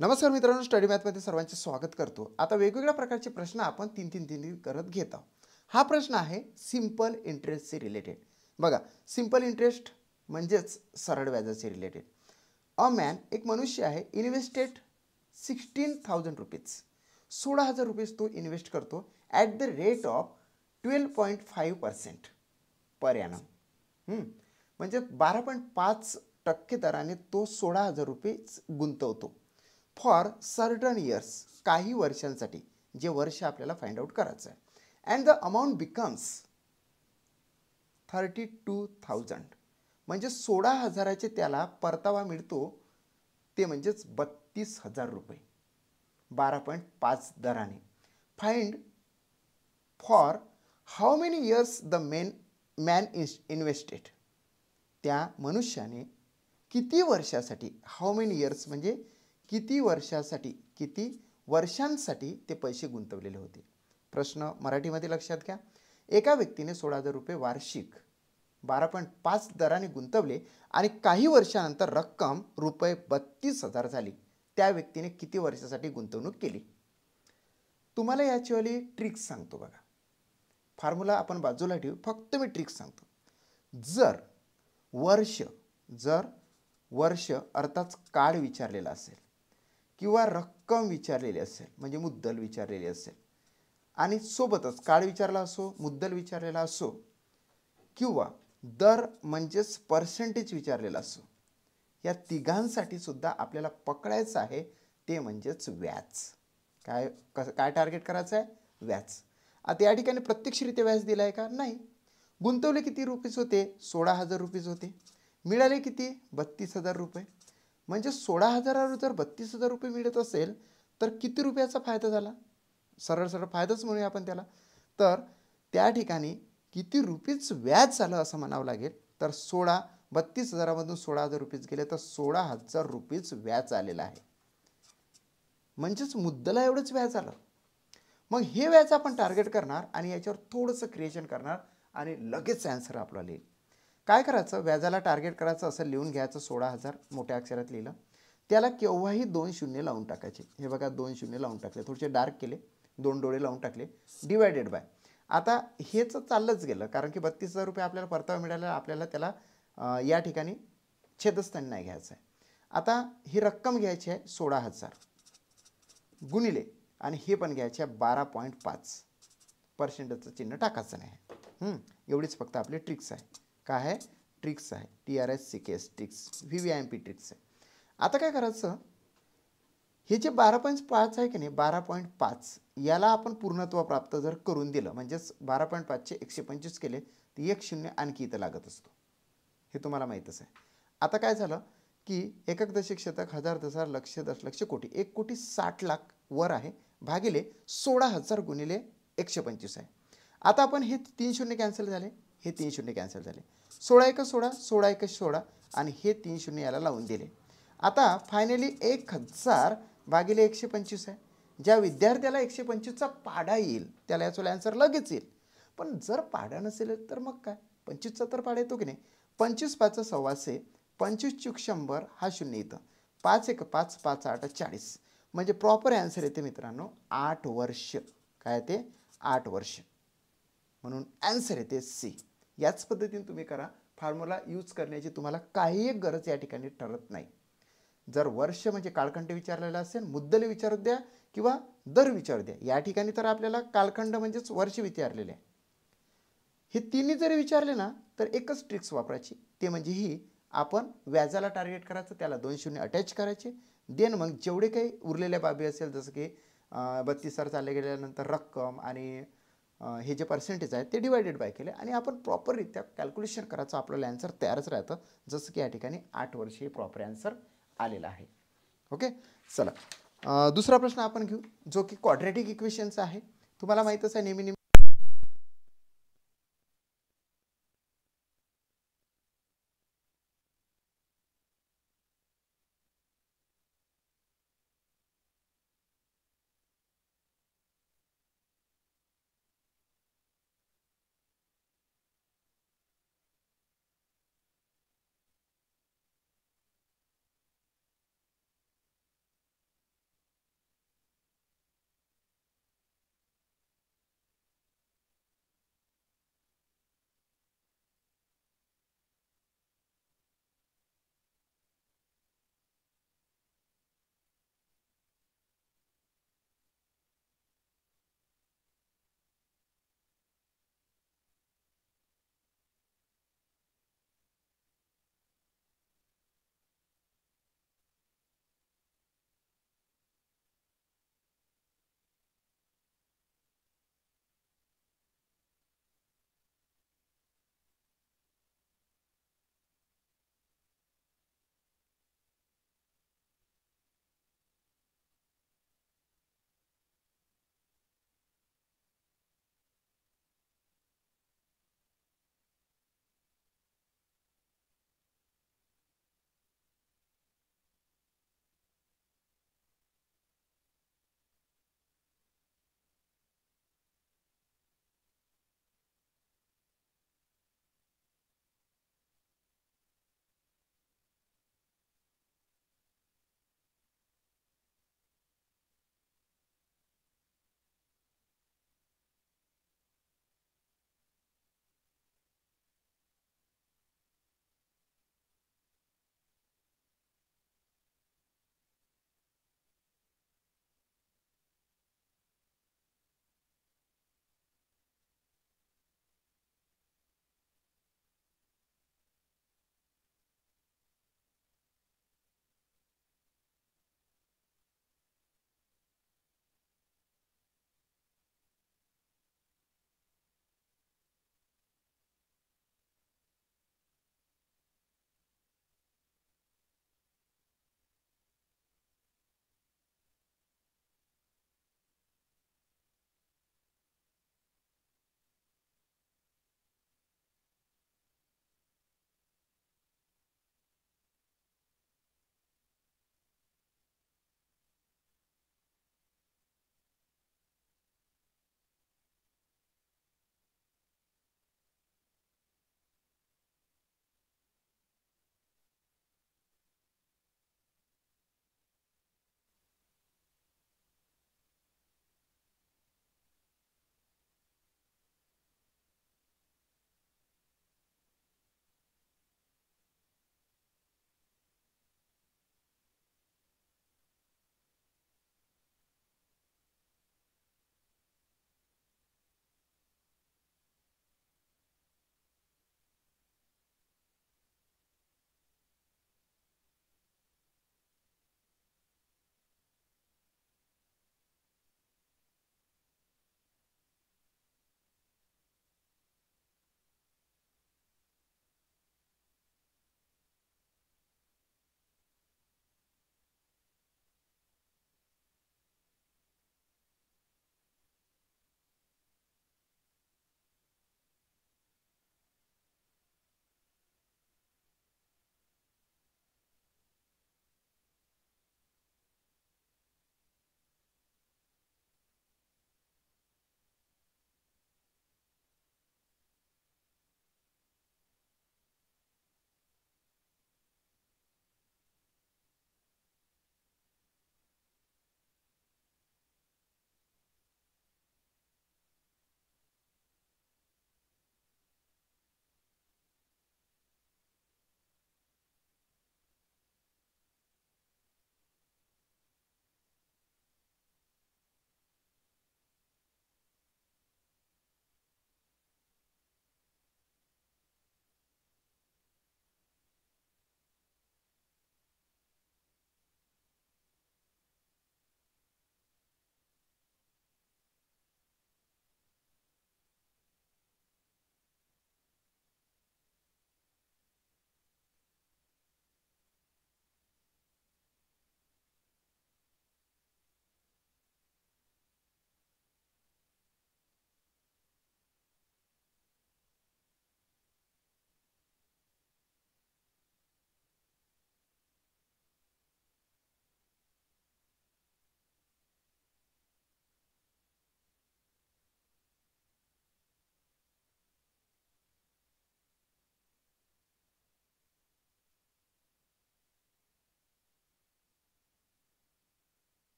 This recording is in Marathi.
नमस्कार मित्रांनो, स्टडी मॅथमध्ये सर्वांचे स्वागत करतो. आता वेगवेगळ्या प्रकारचे प्रश्न आपण तीन करत घेत आहोत. हा प्रश्न आहे सिंपल इंटरेस्टशी रिलेटेड. बघा, सिंपल इंटरेस्ट म्हणजेच सरळ व्याजाचे रिलेटेड. अ मॅन, एक मनुष्य आहे, इन्व्हेस्टेड 16,000 रुपीज. 16,000 रुपीज तो इन्व्हेस्ट करतो at the rate of 12.5% per annum. म्हणजे 12.5% दराने तो 16,000 रुपये गुंतवतो फॉर सर्टन इयर्स, काही वर्षांसाठी, जे वर्ष आपल्याला फाइंड आउट करायचं आहे. And the amount becomes 32,000. म्हणजे 16,000चे त्याला परतावा मिळतो, ते म्हणजेच 32,000 रुपये 12.5 दराने. Find for how many years the man invested. त्या मनुष्याने किती वर्षासाठी, हाऊ मेनी इयर्स म्हणजे किती वर्षासाठी, किती वर्षांसाठी ते पैसे गुंतवलेले होते. प्रश्न मराठीमध्ये लक्षात घ्या. एका व्यक्तीने 16,000 रुपये वार्षिक 12.5 दराने गुंतवले आणि काही वर्षानंतर रक्कम रुपये 32,000 झाली. त्या व्यक्तीने किती वर्षासाठी गुंतवणूक केली. तुम्हाला याचीवाली ट्रिक्स सांगतो बघा. फॉर्म्युला आपण बाजूला ठेवू, फक्त मी ट्रिक्स सांगतो. जर वर्ष अर्थात काळ विचारलेला असेल किंवा रक्कम विचारलेली असेल, म्हणजे मुद्दल विचारलेली असेल, आणि सोबतच काळ विचारला असो, मुद्दल विचारलेला असो, किंवा दर म्हणजेच पर्सेंटेज विचारलेला असो, या तिघांसाठी सुद्धा आपल्याला पकडायचं आहे ते म्हणजेच व्याज. काय टार्गेट करायचं आहे? व्याज. आता या ठिकाणी प्रत्यक्षरित्या व्याज दिला आहे का? नाही. गुंतवले किती रुपीज होते? 16,000 रुपीज होते. मिळाले किती? 32,000 रुपये. म्हणजे 16,000वर जर 32,000 रुपये मिळत असेल तर किती रुपयाचा फायदा झाला? सरळ फायदाच म्हणूया आपण त्याला. तर त्या ठिकाणी किती रुपीज व्याज झालं असं म्हणावं लागेल. तर 32,000मधून 16,000 रुपीज गेले तर 16,000 रुपीज व्याज आलेलं आहे. म्हणजेच मुद्दला एवढंच व्याज आलं. मग हे व्याज आपण टार्गेट करणार आणि याच्यावर थोडंसं क्रिएशन करणार आणि लगेच ॲन्सर आपला लिहिल. काय करायचं? व्याजाला टार्गेट करायचं असं लिहून घ्यायचं. 16,000 मोठ्या अक्षरात लिहिलं. त्याला केव्हाही 2 शून्य लावून टाकायचे. हे बघा, 2 शून्य लावून टाकले, थोडेसे डार्क केले, 2 डोळे लावून टाकले, डिवायडेड बाय. आता हेच चाललंच गेलं, कारण की 32,000 रुपये आपल्याला परतावा मिळाला. आपल्याला त्याला या ठिकाणी छेदस्थानी नाही घ्यायचं आहे. आता ही रक्कम घ्यायची आहे 16,000 गुणिले, आणि हे पण घ्यायचे आहे 12.5%. चिन्ह टाकायचं नाही. एवढीच फक्त आपली ट्रिक्स आहे. काय आहे? ट्रिक्स आहे. TRSCKS ट्रिक्स, VVIMP ट्रिक्स आहे. आता काय करायचं? हे जे 12.5 आहे की नाही, 12.5 याला आपण पूर्णत्व प्राप्त जर करून दिलं, म्हणजेच 12.5चे 125 केले तर 1 शून्य आणखी इथं लागत असतो. हे तुम्हाला माहीतच आहे. आता काय झालं की एकक, दशक, शतक, हजार, दशहजार, लक्ष, दशलक्ष, कोटी, 1,60,00,000 वर आहे, भागिले 16,000 गुणिले 125 आहे. आता आपण हे 3 शून्य कॅन्सल झाले, हे 3 शून्य कॅन्सल झाले. 16 एक 16, 16 एक 16, आणि हे 3 शून्य याला लावून दिले. आता फायनली 1,000 भागिले 125 आहे. ज्या विद्यार्थ्याला 125चा पाढा येईल त्याला याचा ॲन्सर लगेच येईल. पण जर पाढा नसेल तर मग काय? 25चा तर पाढा येतो की नाही. 25 5 सव्वाशे, 25 चूक 100, हा शून्य येतं. 5 एक 5, 5 8 40. म्हणजे प्रॉपर ॲन्सर येते मित्रांनो 8 वर्ष. काय ते? 8 वर्ष. म्हणून ॲन्सर येते सी. याच पद्धतीने तुम्ही करा. फॉर्म्युला यूज करण्याची तुम्हाला काही एक गरज या ठिकाणी ठरत नाही. जर वर्ष म्हणजे कालखंड विचारलेला असेल, मुद्दल विचारू द्या किंवा दर विचारू द्या. या ठिकाणी तर आपल्याला कालखंड म्हणजेच वर्ष विचारलेले आहे. हे तिन्ही जरी विचारले ना तर एकच ट्रिक्स वापरायची, ते म्हणजे ही, आपण व्याजाला टार्गेट करायचं, त्याला 2 शून्य अटॅच करायचे. देन मग जेवढे काही उरलेल्या बाबी असेल, जसं की 32,000 चालले गेल्यानंतर रक्कम आणि हे जे पर्सेंटेज आहे ते डिवायडेड बाय केले, आणि आपण प्रॉपररित्या कॅल्क्युलेशन करायचं. आपल्याला ॲन्सर तयारच राहतं. जसं की या ठिकाणी 8 वर्ष हे प्रॉपर ॲन्सर आलेला आहे. ओके, चला दुसरा प्रश्न आपण घेऊ, जो की क्वाड्रॅटिक इक्वेशनचा आहे. तुम्हाला माहीतच आहे, नेहमी